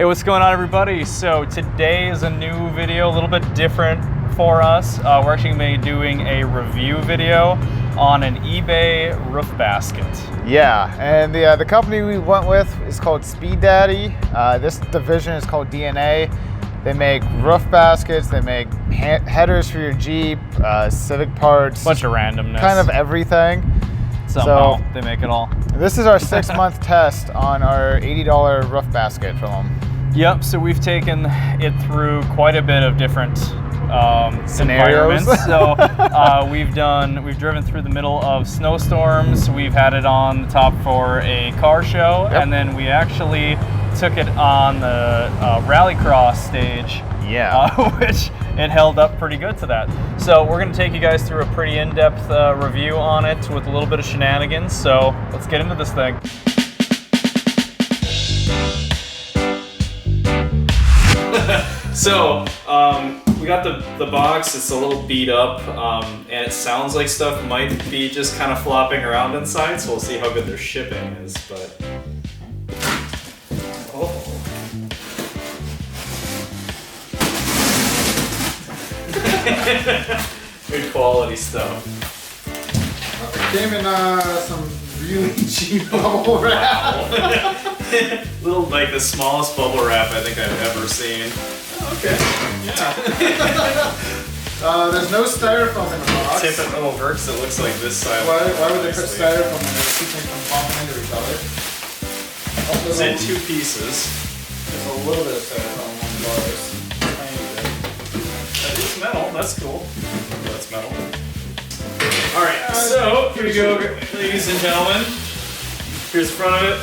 Hey, what's going on, everybody? So today is a new video, a little bit different for us. We're actually going to be doing a review video on an eBay roof basket. Yeah, and the company we went with is called Speed Daddy. This division is called DNA. They make roof baskets, they make headers for your Jeep, Civic parts. Bunch of randomness. Kind of everything. Somehow they make it all. This is our 6-month test on our $80 roof basket from them. Yep, so we've taken it through quite a bit of different scenarios. environments. So we've driven through the middle of snowstorms. We've had it on the top for a car show, yep. And then we actually took it on the rallycross stage. Yeah, which it held up pretty good to that. So we're going to take you guys through a pretty in-depth review on it with a little bit of shenanigans. So let's get into this thing. So we got the box. It's a little beat up, and it sounds like stuff might be just kind of flopping around inside. So we'll see how good their shipping is. But good quality stuff. It came in some really cheap bubble wrap. Little, like the smallest bubble wrap I think I've ever seen. Okay. Yeah. There's no styrofoam in the box. Typical works. It looks like this side. Why would they put styrofoam in there? Keep them from bumping into each other. It's in 2 pieces. There's a little bit of styrofoam on the bars. That is metal. That's cool. That's metal. All right. So here we go, ladies and gentlemen. Here's the front of it.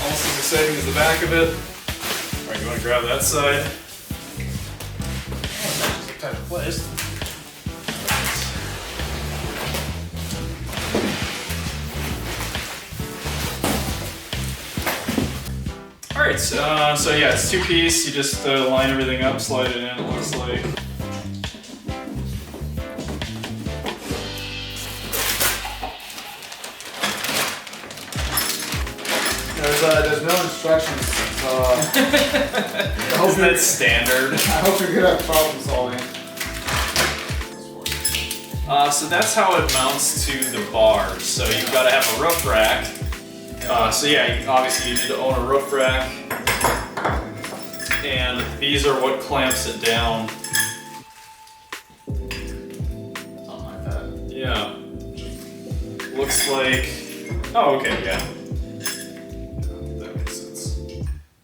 Almost as exciting as the back of it. All right, you want to grab that side? Kind of placed. All right, so yeah, it's 2-piece. You just line everything up, slide it in. It looks like. There's no instructions. Isn't that standard? I hope you're good at problem solving. So that's how it mounts to the bars. So you've got to have a roof rack. So yeah, obviously you need to own a roof rack. And these are what clamps it down. Something like that. Yeah. Looks like, oh, okay, yeah. That makes sense.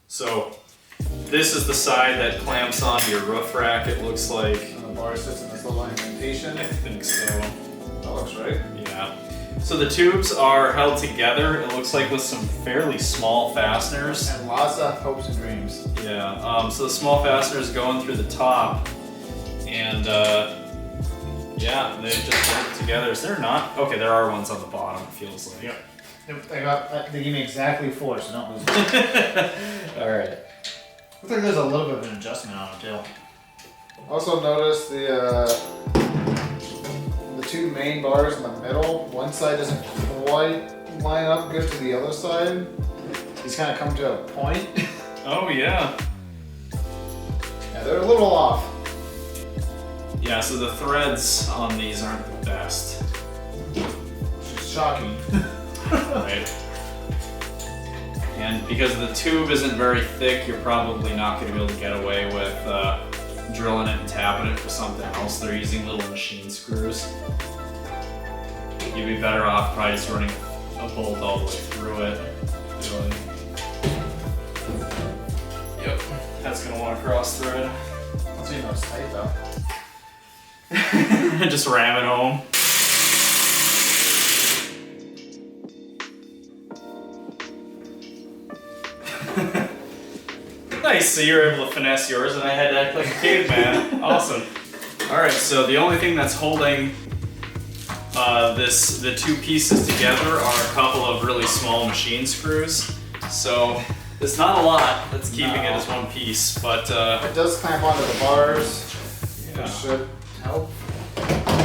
So this is the side that clamps onto your roof rack, it looks like. And the bar sits in this little indentation. I think so. That looks right. Yeah. So the tubes are held together, it looks like, with some fairly small fasteners. And lots of hopes and dreams. Yeah, so the small fasteners going through the top, and yeah, they just hold it together. Is there not? Okay, there are ones on the bottom, it feels like. Yep. They gave me exactly 4, so don't lose it. Alright. Looks like there's a little bit of an adjustment on it too. Also notice the 2 main bars in the middle. One side doesn't quite line up good to the other side. These kind of come to a point. Oh yeah. Yeah, they're a little off. Yeah, so the threads on these aren't the best. Which is shocking. Right. And because the tube isn't very thick, you're probably not going to be able to get away with drilling it and tapping it for something else. They're using little machine screws. You'd be better off probably just running a bolt all the way through it. Really. Yep, that's going to want to cross thread. Once you know it's tight though. Just ram it home. Nice, so you were able to finesse yours and I had to act like a caveman. Awesome. Alright, so the only thing that's holding the 2 pieces together are a couple of really small machine screws. So it's not a lot that's keeping it as one piece, but it does clamp onto the bars. Yeah. Which should help.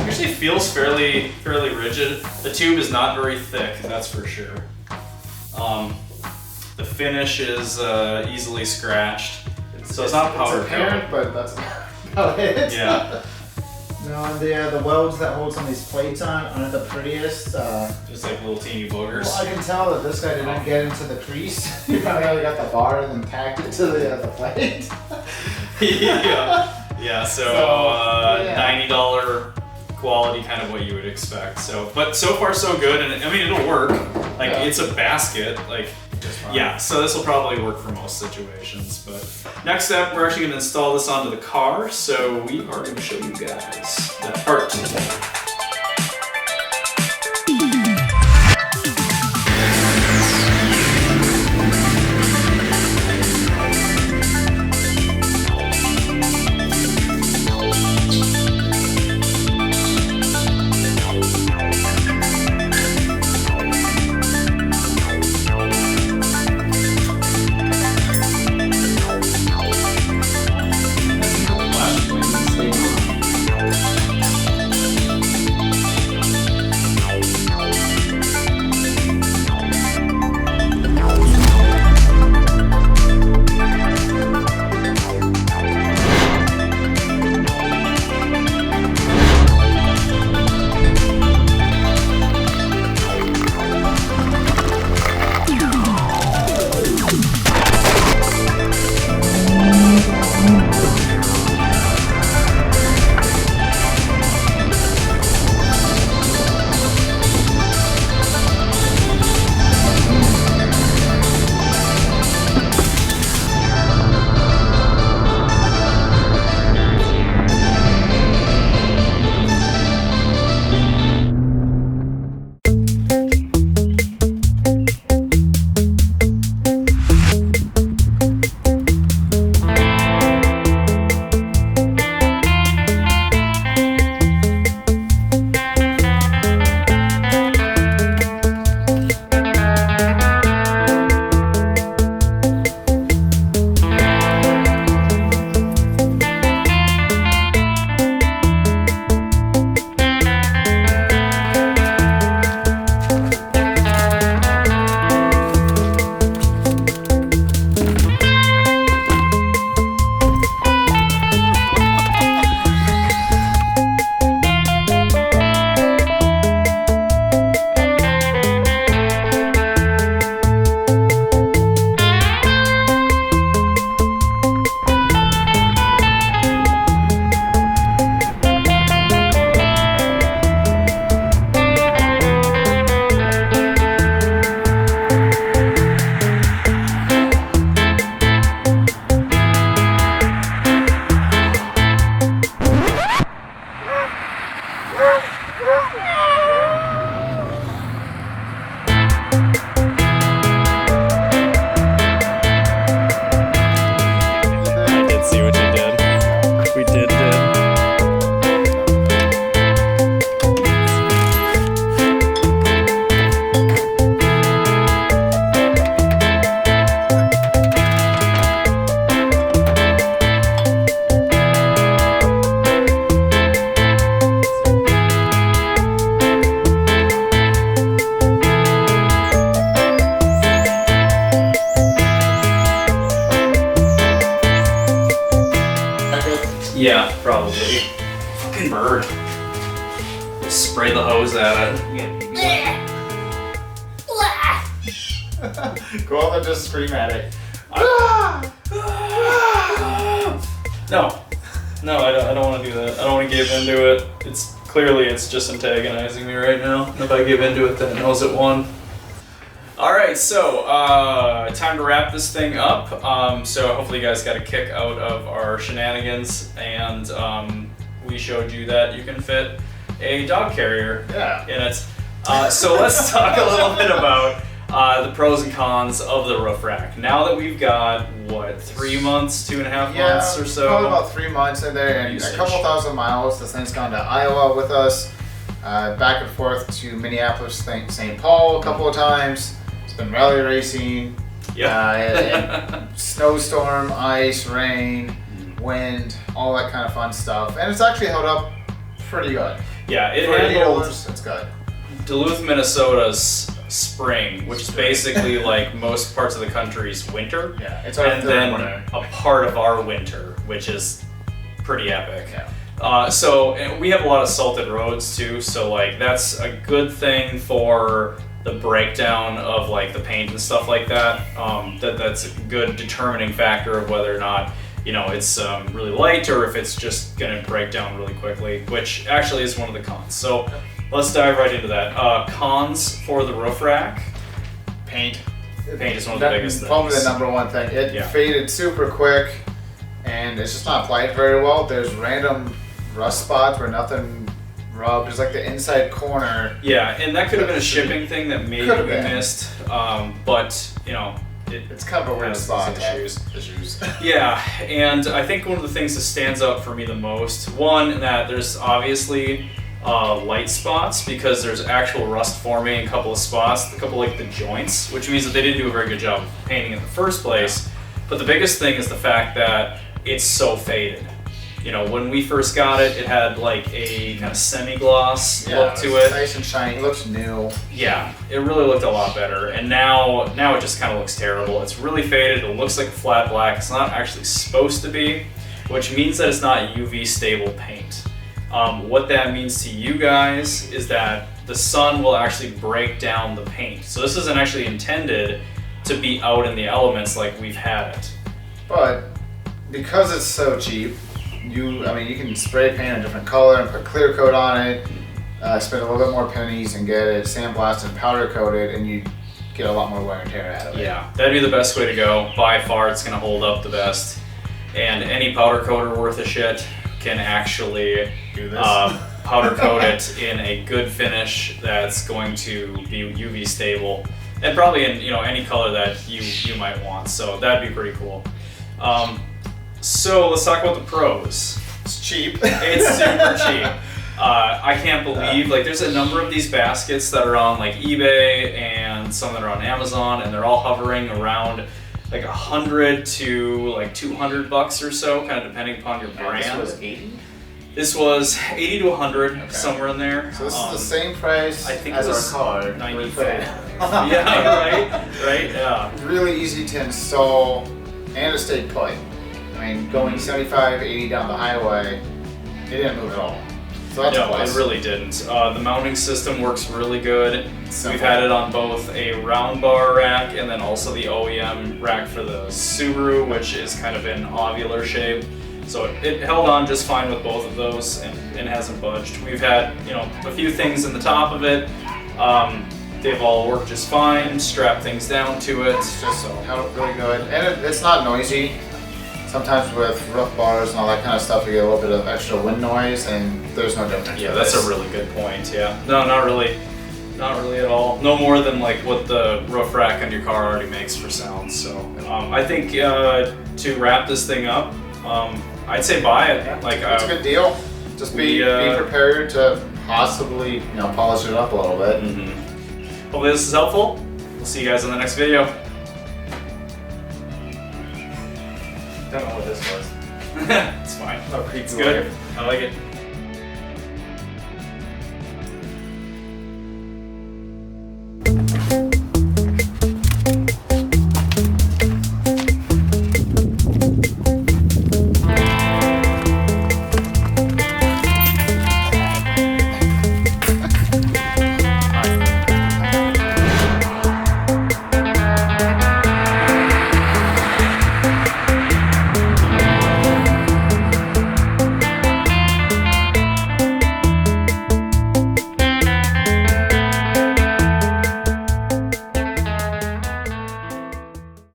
Usually feels fairly rigid. The tube is not very thick, that's for sure. The finish is easily scratched. So it's not powder It's apparent, but that's about it. Yeah. No, and the welds that hold some of these plates on aren't the prettiest. Just like little teeny boogers. Well, I can tell that this guy didn't get into the crease. He probably only got the bar and then tacked it to the plate. Yeah, so $90 quality, kind of what you would expect. So, but so far so good, and I mean it'll work. Like it's a basket, like yeah. So this will probably work for most situations. But next step, we're actually going to install this onto the car. So we are going to show you guys that part. Yeah, probably. Fucking bird. Spray the hose at it. Go up and just scream at it. No, I don't want to do that. I don't want to give into it. It's just antagonizing me right now. And if I give into it, then it knows it won. All right, so time to wrap this thing up. So hopefully you guys got a kick out of our shenanigans, and we showed you that you can fit a dog carrier in it. So let's talk a little bit about the pros and cons of the roof rack. Now that we've got, what, 3 months, 2.5 months or so? Probably about 3 months in there and usage. a couple thousand miles. This thing's gone to Iowa with us, back and forth to Minneapolis, St. Paul a couple of times. It's been rally racing, and snowstorm, ice, rain, wind, all that kind of fun stuff. And it's actually held up pretty good. Yeah, it For handled it's good. Duluth, Minnesota's spring, which is basically like most parts of the country's winter. Yeah, it's our and third then winter. a part of our winter, which is pretty epic. Yeah. So and we have a lot of salted roads too, so like that's a good thing for the breakdown of like the paint and stuff like that. That's a good determining factor of whether or not it's really light or if it's just gonna break down really quickly, which actually is one of the cons. So let's dive right into that. Cons for the roof rack. Paint. Paint is one of the biggest things. Probably the number one thing. It faded super quick, and it's just not applied very well. There's random rust spots where nothing rubbed. There's like the inside corner. Yeah, and that could have been a shipping thing that maybe we missed, but it's kind of a weird spot. Issues. Yeah, and I think one of the things that stands out for me the most, one, that there's obviously light spots because there's actual rust forming in a couple of spots, a couple like the joints, which means that they didn't do a very good job of painting in the first place. But the biggest thing is the fact that it's so faded. When we first got it, it had like a kind of semi-gloss look to it. Nice and shiny. It looks new. Yeah, it really looked a lot better. And now it just kind of looks terrible. It's really faded. It looks like a flat black. It's not actually supposed to be, which means that it's not UV stable paint. What that means to you guys is that the sun will actually break down the paint. So this isn't actually intended to be out in the elements like we've had it. But because it's so cheap, you can spray paint a different color and put clear coat on it, spend a little bit more pennies and get it sandblasted and powder coated, and you get a lot more wear and tear out of it. Yeah, that'd be the best way to go. By far, it's gonna hold up the best. And any powder coater worth a shit can actually do this. Powder coat it in a good finish that's going to be UV stable, and probably in any color that you might want. So that'd be pretty cool. So let's talk about the pros. It's cheap. It's super cheap. I can't believe there's a number of these baskets that are on like eBay and some that are on Amazon, and they're all hovering around like $100 to like $200 or so, kind of depending upon your brand. This was 80. This was 80 to 100, somewhere in there. So this is the same price I think as it was our car. 95. Yeah, right. Yeah. Really easy to install, and it stayed put. Going 75, 80 down the highway, it didn't move at all. So that's No, it really didn't. The mounting system works really good. Simple. We've had it on both a round bar rack and then also the OEM rack for the Subaru, which is kind of in ovular shape. So it held on just fine with both of those and hasn't budged. We've had a few things in the top of it. They've all worked just fine. Strap things down to it. It's just held really good, and it's not noisy. Sometimes with roof bars and all that kind of stuff, you get a little bit of extra wind noise, and there's no difference. Yeah, that's a really good point. Yeah, no, not really at all. No more than like what the roof rack on your car already makes for sound. So I think to wrap this thing up, I'd say buy it. Yeah, it's a good deal. Just be prepared to possibly polish it up a little bit. Mm-hmm. Hopefully this is helpful. We'll see you guys in the next video. Don't know what this was. It's fine. Oh, it's good. I like it.